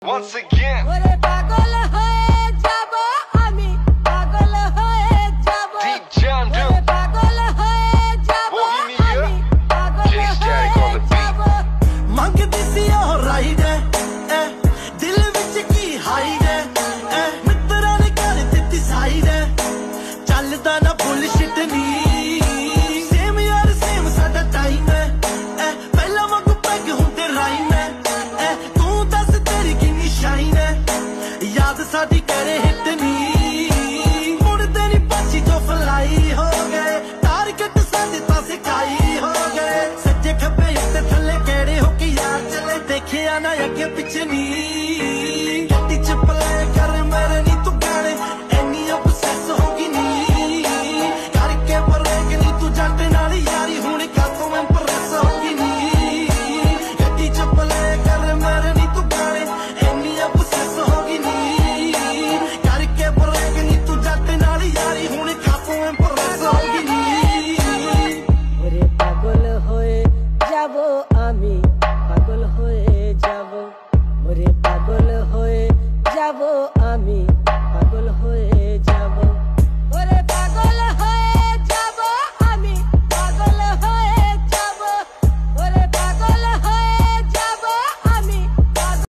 Once again. Deep John Doe. Bohemia. J Static on the beat. ਮੰਗਦੀ ਸੀ ਉਹ ride ਐ ਦਿਲ ਵਿੱਚ ਕੀ ਹਾਈਡ ਐ ਮਿੱਤਰਾਂ ਨੇ ਕਰ ਦਿੱਤੀ ਸਾਈਡ ਐ ਚੱਲਦਾ ਨਾ ਬੁਲਸ਼ਿਟ ਨੀ ਸੇਮ ਯਾਰ ਸੇਮ ਸਾਡਾ ਟਾਈਮ ਐ ਪਹਿਲਾਂ ਵਾਂਗੂ ਪੈਗ ਹੁੰਦੇ ਰਾਈਮ ਐ ਤੂੰ ਦੱਸ ਤੇਰੀ ਕਿੰਨੀ ਸ਼ਾਈਨ ਐ ਯਾਦ ਸਾਡੀ ਕਰੇ